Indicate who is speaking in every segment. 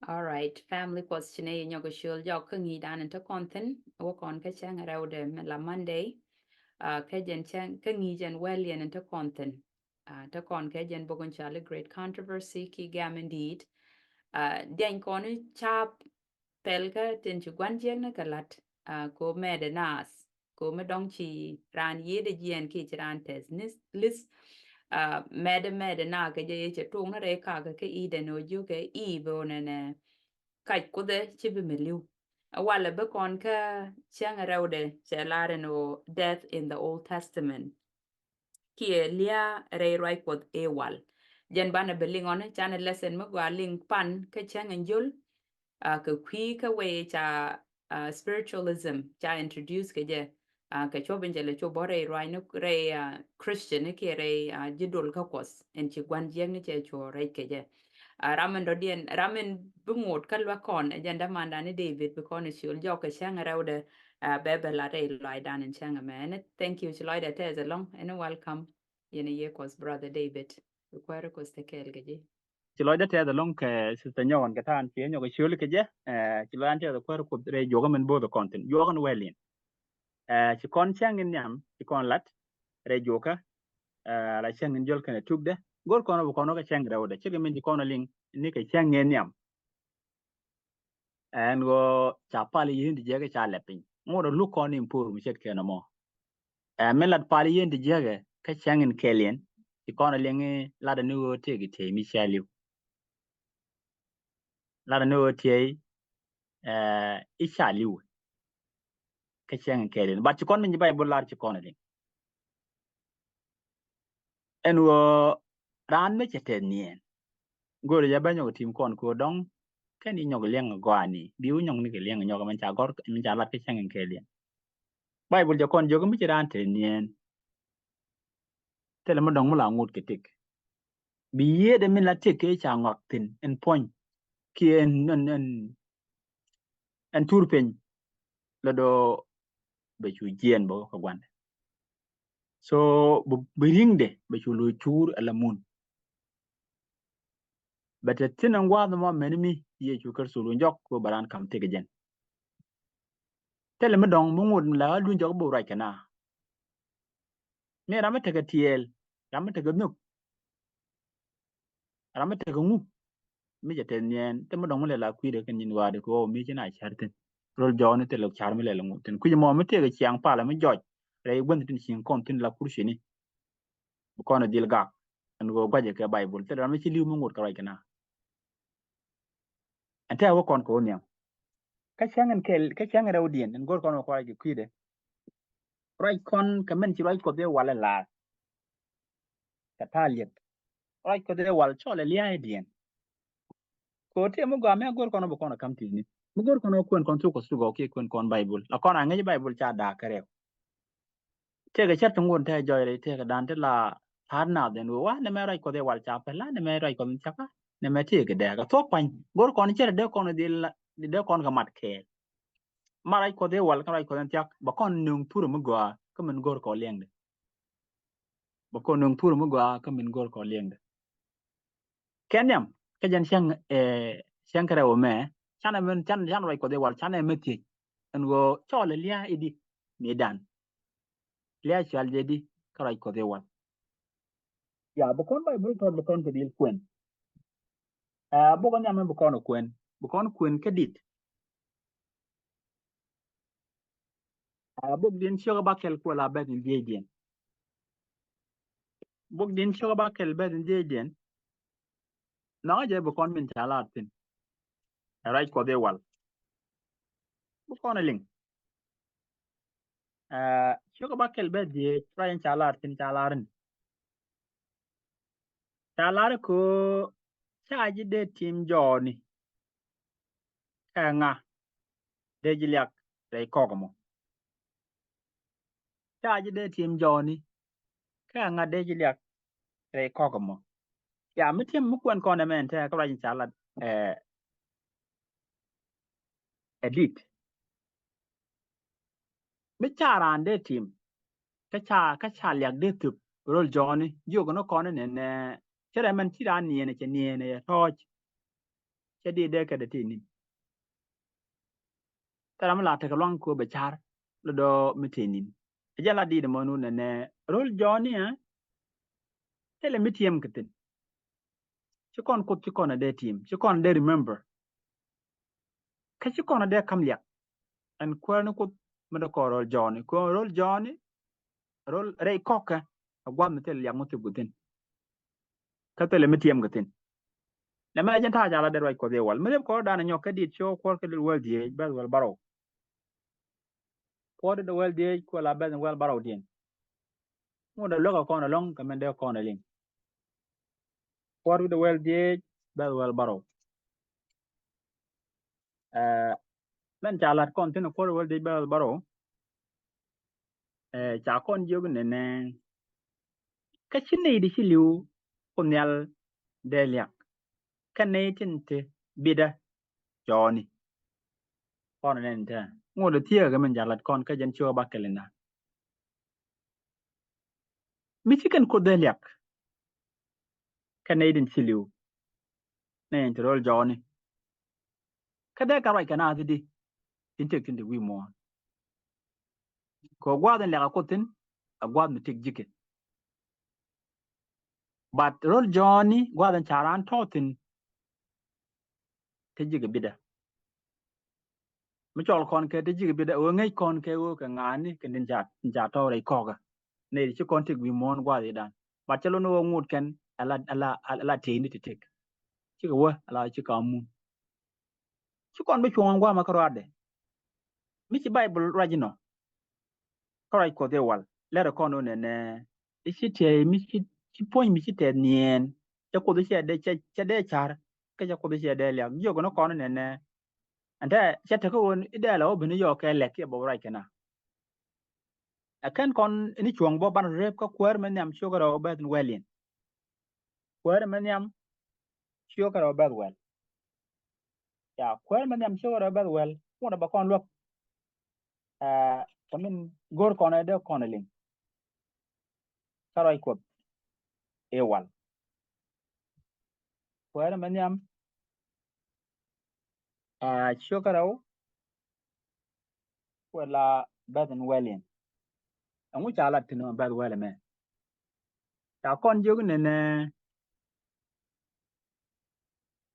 Speaker 1: All right, family question e nyogo shul jo kungi dan into content wo kon ka chang raude la Monday ka jen chang kungi jen well yen into content to kon ka jen bogon chale great controversy ki gam indeed den kon chap pelka tin chu gwan jen na kalat ko mede nas ko me dong chi ran yede jen ki ran tes nis list mede na ka je che tung na re ka ka ide no ju ke I bo ne kai kude ci bi miliu wala be kon ka chang raude che lare no death in the Old Testament kie lia re roi pod e wal jen bana beling on chane lesson mo gwa ling pan ka chang enjul ka kwi ka we cha spiritualism cha introduce ke je ka chobin jele cho bore roi no re Christian ke re jidul ka kos en chi gwan jeng ni che cho re ke je ramen do dien ramen bungot kalwa kon agenda manda ni David because ni shul joka shanga raude bebe la re lai dan in shanga man thank you shloida te as long and welcome yene ye kos brother David kwere kos te kel gaji
Speaker 2: chỉ nói đất là long cái sự nhau cái than phía nhau cái xíu cái chứ chỉ nói anh là quên cuộc đời yoga mình bao the content yoga nó well in chỉ con sang in nhầm chỉ con lát re yoga là sang in jol cái chụp đấy gol con nó cái sang đâu đấy chứ cái mình chỉ con là linh ní cái sang in nhầm and go chapali yin di jege cha lepin ngoro lu con impur mi chet ke no mo men lat pali yin di jege ka sang in kelien chỉ con là linh la da nu te gi te mi chaliu la da nu te ishaliu ka chang kelen but kon min bay bular ci kon li en wo ran me chete nien gor ya banyo tim kon ko dong ken ni nyog leng gwani biu nyong ni ke leng nyog man cha gor min cha lat ka chang kelen bay bul ja kon jogo mi ci ran te nien tele mo dong mo la ngut ke tik bi ye de min la tik ke cha ngok tin en point ki en turpen lo do be chu jien bo ko gwan so bu ringde be chu lo chur ala mun bete tinan gwada mo menmi ye chukar sulu njok ko baran kam tege jen tele medong mungud la lu njok bu rai kana me rama tege tiel rama tege nuk rama tege ngu mi jete nyen te medong le la kwide kan yin wade ko mi jina charten rol jawne te lo char mi le ngu ten ku mo mi tege chiang pala mi joj re gwend tin sin kon tin la kurshini ko na dil ga an go gwaje ke bible te rama ci liu mungud ka rai kana ante wo kon ko nyam ka changen kel ka changen rawdien en gor kon ko ay kwide rai kon kamen ci rai ko de wala la ka taliet rai ko de wal chole liya dien ko te mo ga me gor kono bo kono kam tini mo gor kono kwen kon tu ko su go ke kwen kon bible la kono ngi bible cha da kare te ga chat ngon te joy re te ga dan te la har na den wa ne me rai ko de wal cha pe la ne me rai ko cha pa ne me te ga de ga to pan gor kono chere de kono de kono ga mat ke ma rai ko de wal ka rai ko den cha ba kon nung puru mo ga ko men gor ko leng de ba kon nung puru mo ga ko men gor ko leng de kenyam ka jan siang kare o me chana men chan rai ko de wal chana me ti en go chole lia idi medan lia chal jadi karai ko de wal ya bo kon bay bul to bo kon ke dil kwen bo kon nyam bo kon kwen ke dit bo din shoga ba kel ko la ba din dien bo din shoga ba kel ba din dien na je bo kon min chala tin rai ko de wal bo kon ling shoga ba kel ba di rai chala tin chalarin chalar ko chaji de tim joni nga de jiliak rai kogomo chaji de tim joni nga de jiliak rai kogomo ya mitim mu kwen kon men te ko rai chala edit mi charan de tim ka cha liak de tup rol joni yogo no kon ne chere man tiran ni ne che ni ne toj che di de ka de ti nin taram la ta ka long ko be char lo do mitinin jala di de monu ne rol joni tele mitiem kitin ci kon kut ci kon de team ci kon de remember ka ci kon de kam liak an kwani kut mada ko rol joni ko rol joni rol rey koka agwam tel liak mutu gutin ka tele mitiem kitin na ma janta jala de ko de wal mele ko dana nyoka dit show ko ke wal die bel wal baro ko de wal die ko la bel wal baro dien mo de loka ko na long ka men de ko na ling ko de wal die bel wal baro men jalat kon tin ko wal die bel baro cha kon jogu ne ka chinne di chiliu kunyal de liak ka ne tinte bida joni kon nen ta ngodo tie ga men jalat kon ka jan chua bakelina michigan ko de liak ka ne din chiliu ne entrol joni ka de ka rai kana di tinte wi mo ko gwaden liak ko tin agwad mi tik jike but rol joni gwaden charan totin te jige bida mi chol kon ke te jige bida o ngai kon ke o ka ngani ke nin ja to rai koga ne ci kon tik wi mon gwadi dan but chelo no ngut ken ala te ni te tek ci ko wa ala ci ka mu ci kon be chon gwa makarade mi ci bible rajino ko rai ko de wal le ko no ne ci te mi ci poin mi ci te nien ja ko de de de char ke ja ko de de le yo ko no kon ne ante chete ko won ide la obini yo ke le ke bo rai kana akan kon ni chuang bo ban rep ko kwer men yam sugar o bet welin kwer men yam sugar o bet wel ya kwer men yam sugar o bet wel mo da ba kon lok kamin gor kon ede kon lin karai ko e wal kwer men yam sugar o wala bet welin angu chala tinu bet wel me ya kon jogu ne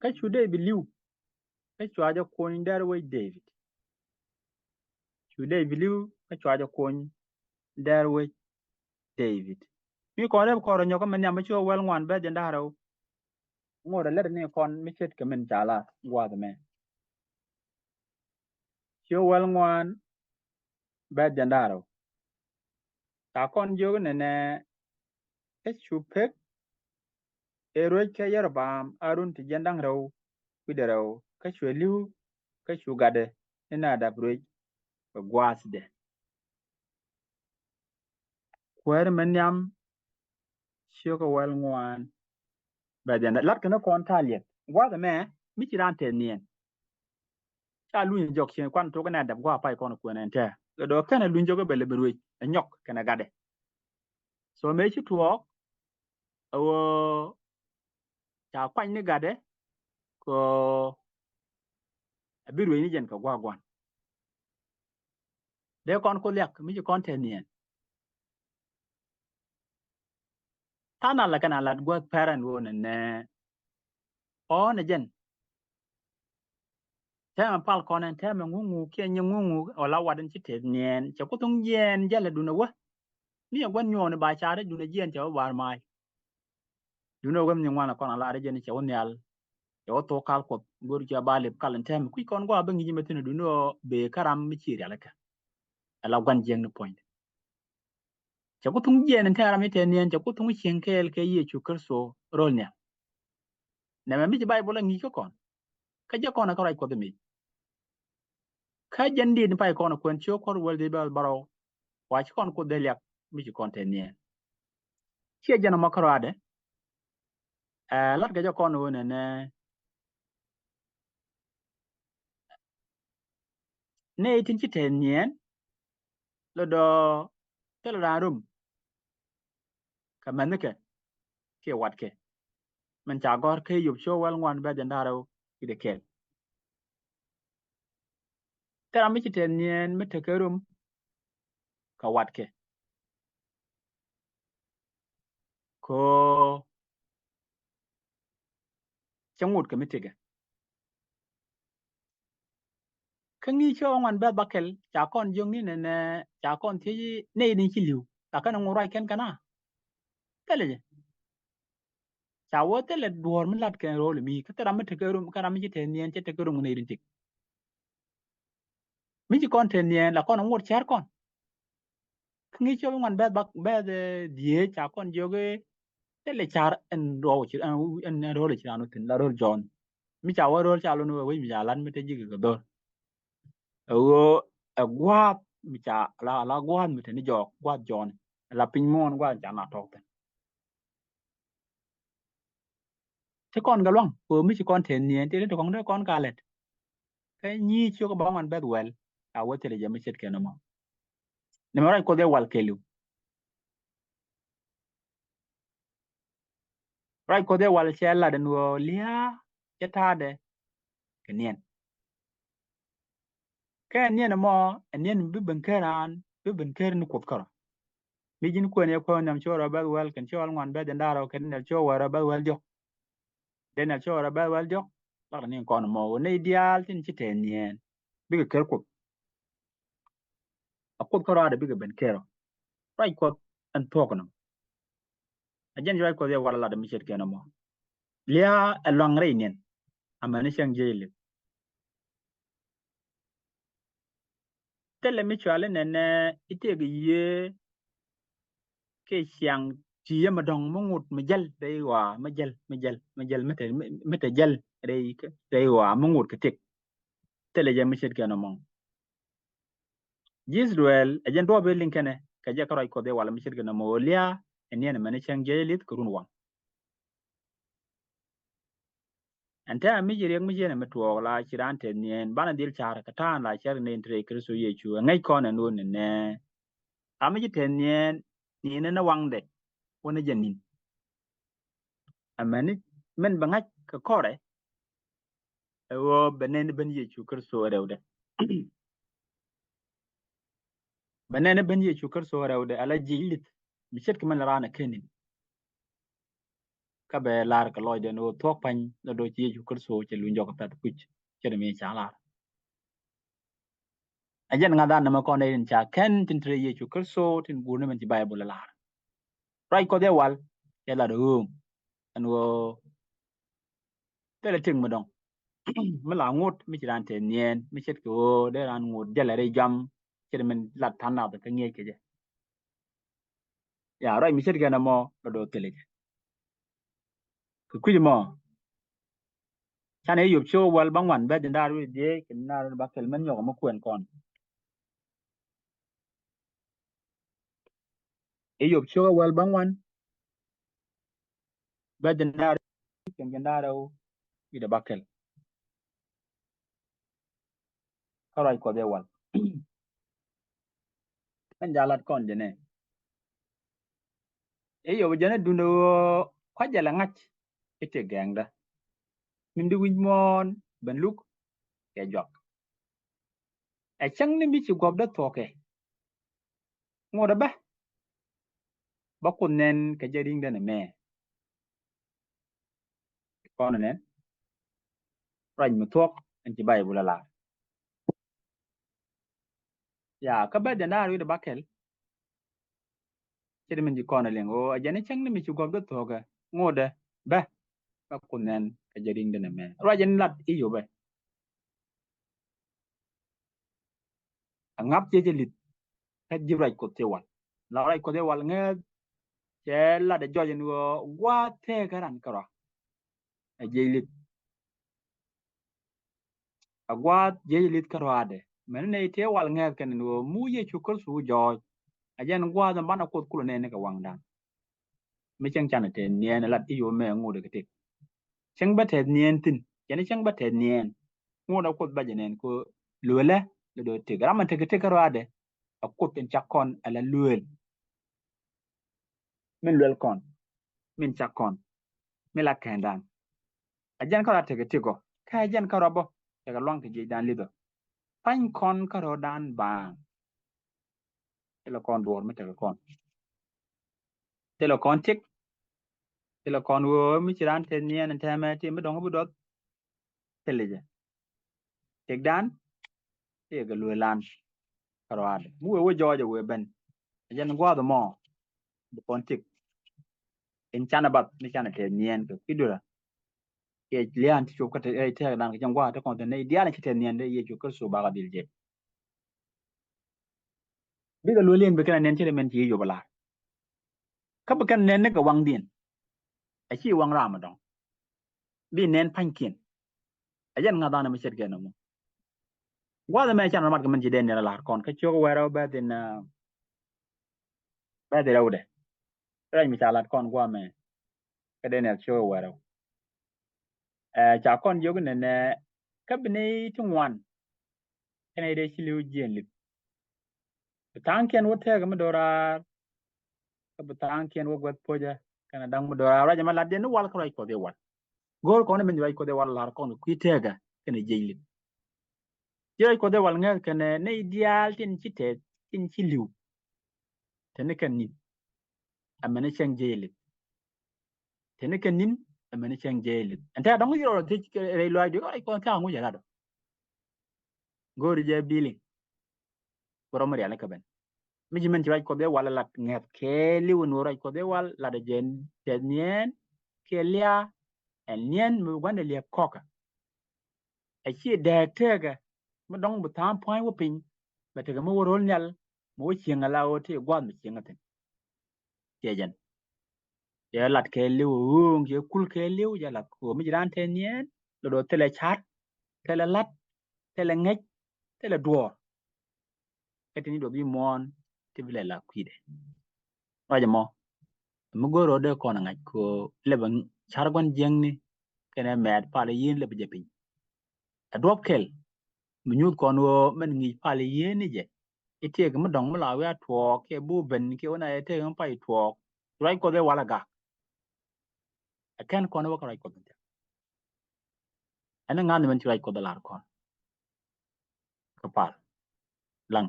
Speaker 2: ka chude biliu ka chwaja ko ndar we David chude biliu ka chwaja ko ndar we David mi ko rep ko nyo ko men yam cho wel ngwan be janda haro ngore le ni kon mi chet ke men chala gwa de me cho wel ngwan be janda haro ta kon jog ne e chupek e ro ke yer bam arun ti jandang ro widero ka chweliu ka chugade ina da bro gwas de kwer men yam cho ko wel ngwan be janda lat ke no kon talie gwa de me mi ci ran te nien cha lu ni jok chen kwan to kana da gwa pai kon ko nen te do kana lu jogo bele berwe nyok kana gade so me chi tuo o cha kwan ni gade ko berwe ni jen ka gwa gwan de kon ko lek mi kon te nien tana la kana la gwa parent won ne o ne jen ta pal kon en te me ngungu ke nye ngungu o la waden chi te nien cha ko tung yen jale du na wa mi gwan nyo ne ba cha de du na jen cha war mai du no gam ni wana kon ala de jen cha won yal yo to kal ko gor ja bale kalen tem ku kon go bangi jimetino du no be karam mi chiri alaka ala gwan jeng no point cha ko tung jen en taram ite nien cha ko tung chen kel ke ye chu kerso rol nya na me mi bible ngi ko kon ka ja kon ka rai ko de mi ka jen di pai kon ko en chu ko wol de bal baro wa chi kon ko de lyak mi chi kon te nien che jana makarade lat ga ja kon wona ne tin chi te nien lo do tel ra rum ka man ke wat keมันจากก็เคยอยู่ช่วงวันวันแบบจันดาเรา ide kel tara mi chiten nien mi tekerum ka watke ko changut ka mitege kangi cho ngwan ba bakel cha kon jong ni ne cha kon thi ne ni chi liu ta kana ngorai ken kana tele cha wo tele duor mi lat ken role mi ka tara mi tekerum kana mi chiten nien che tekerum ne rin tik mi chi kon ten nien la kon ngur char kon kangi cho ngwan ba de die cha kon joge tele char en ro chi en ro le chi anu tin la ro John mi cha wo ro cha lo no we mi ja lan mi te ji ga do gwat mi cha la gwat mi te ni jok gwat John la pin mon gwat cha na tok te kon ga long ko mi chi kon ten nien te to kon de kon ka let ka ni chi ko ba man bed well a wo tele je mi chet ke no mo ne ma ko de wal kelu right ko de wal che la de no lia che ta de ke nien ke nien mo nien bi ben keran bi ben ker ni ko kara mi jin ko ne ko nam cho ra bed well ken cho al ngon bed ndaro ken ne cho wa ra bed well jo de ne cho ra bed well jo la ni kon mo ne ideal tin chi ten nien bi ke ker ko a ko kara de bi ke ben kero right ko an to ko no ajen right ko de wala la de mi chet ke no mo lia a long re nien amane chang jele tele mi chwale nene ite ge ye ke chang chi ma dong mo ngut ma jal de wa ma jal mete jal de wa mo ngut ke tek tele je mi chet ke no mo Israel ajen do be linkene ka je karoy ko de wala mi chet ke no mo lia enen mane chang jele kurun wa anta mi jere mi jene mi tuwo la chiran te nien bana dil chara ka tan la cher ne entre kristo yechu ngai ko na no ne ami ji te nien ni ne na wangde wona janin amani men bangak ka kore wo benen ben yechu kristo rewde benen ben yechu kristo rewde ala jilit mi chet ki man rana kenin ka be lar ka loyde no tok pan no do ci yechu kristo ci lu njoko pet kuch chere mi chala ajen ngada na ma ko ne cha ken tin tre yechu kristo tin gune man ci bible la rai ko de wal ya la do an wo tele ting mo dong mi la ngut mi ci dan te nien mi chet ko de ran ngut de la re jam ci men la tan na ka ngie ke je ya rai mi chet ga na mo do tele ku ku mo chan e yup cho wal bang wan be den dar wi de kin na ba kel men yo mo kwen kon e yup cho wal bang wan be den dar kin den dar wi de ba kel ka rai ko de wal kan jalat kon je ne e yo je ne duno kwa jala ngach ite gangda min di win mon ben luk ke jok e chang ni mi ci gob da toke ngoda ba kun nen ke jering da ne me kon nen rany mi thuốc anh chị bay bula la ya ka ba de na ri de bakel ci de min ji kon len o ajane chang ni mi ci gob da toke ngoda ba ba kun nen ke jering da ne me rajan lat i yo be ngap je lit ka ji raj ko te wal la raj ko te wal nge che la de jojen wo gwa te garan kara e je lit agwa je lit karo ade men ne te wal nge ken wo mu ye chukul su jo ajen gwa da bana ko kulo ne ka wangda mi chang chan te nien lat i yo me ngu de te chang ba te nien tin jene chang ba te nien ngu da ko ba jenen ko lule le do te gram te karo ade akut en chakon ala luel min luel kon min chakon mi la kendan ajan ko te go khai jen ka robo ka long ti je dan lido pan kon ka ro dan bang telo kon dor me telo kon tik telo kon wo mi chiran te nien en teme ti me dong bu dot teleje tek dan te ga lu lan ka ro ad mu wo jojo we ben jen gwa do mo bu kon tik en chana bat ni chana te nien ka kidura ke lian ti chop ka te te dan ka gwa te kon te ne dia ni te nien de ye chu ka so ba ga dilje bi ga lu lien be kana nen ti men ti yo bala ka be kan nen ne ka wang din a chi wang ra ma dong bi nen pan kin a jen nga dan ma chet ke no mo gwa da me chana mat ka men ti den ne la kon ka chu wa ra ba din ba de rawde ra mi chalat kon gwa me ka den ne chu wa ra cha kon yo ne ne ka bi ne ti ngwan ene de chi lu jien lip tan ken wo te ga ma dora ka bi tan ken wo gwat poja kana dang ma dora ra jama la den wal ka ko de wal gol ko ne men ra ko de wal la kon ku te ga kene jeyli je ko de wal ngal kene ne ideal tin chi te tin chi liu te ne kan ni amene chen jeyli te ne kan nin amene chen jeyli anta dang yo te re lo ay ko ta ngu ya do gori je billing boro mo ya ka ben mi jimen ti ko de wal la ngat ke liu no ra ko de wal la de jen te nien ke lia en nien mu gwande lia koka a chi de tega mo dong bu tam point wo pin ba tega mo rol nyal mo chienga la o te gwan mi chienga ten jejen ya lat ke liu ung je kul ke liu ya lat ko mi ran ten nien do tele chat tele lat tele ngej tele duor etini do bi mon ti bile la kwide raja mo mo goro de ko na ngaj ko le ban chargon jengni kene med pale yin le je pin a drop kel mi nyut kon wo men ngi pale yin ni je itie ke mo dong mo la wa tuo ke bu ben ke ona ete ngam pai tuo rai ko de wala ga akan kon wo rai ko de ana ngan men rai ko de lar kon ka pal lang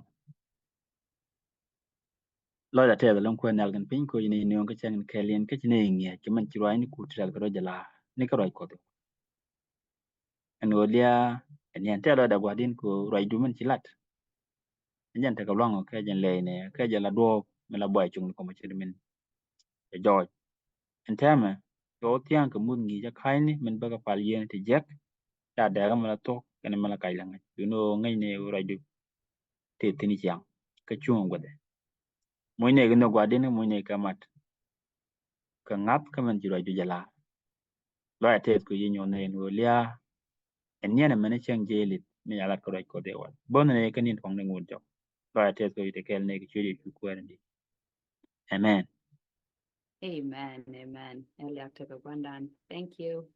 Speaker 2: lo da te da long ko nal gan pin ko ni ni on ka chen ke lien ke ni ngi ke man ti rai ni ku tra ko jala ni ka rai ko de an olia ni an te lo da gwadin ko rai du men ti lat nyen te ka long ke jen le ne ke jala do me la boy chung ko ma chi men e joy en teme to tiang ka mun ngi ja khai ni men ba ka pal yen ti jek ta da ga mala to kana mala kai langa no ngai ne ura du te tini chiang ka chung gode moy ne gno gwade ne moy ne ka mat ka ngap ka man jiro ju jala lo ya te ko yin yo ne no lia en ne mane chang jelit me ala ko ko de wal bon ne ka nin fong ne ngun jo lo ya te ko ite kel ne ki chiri ku ko ndi amen
Speaker 1: Amen. Amen. Elia took a one down. Thank you.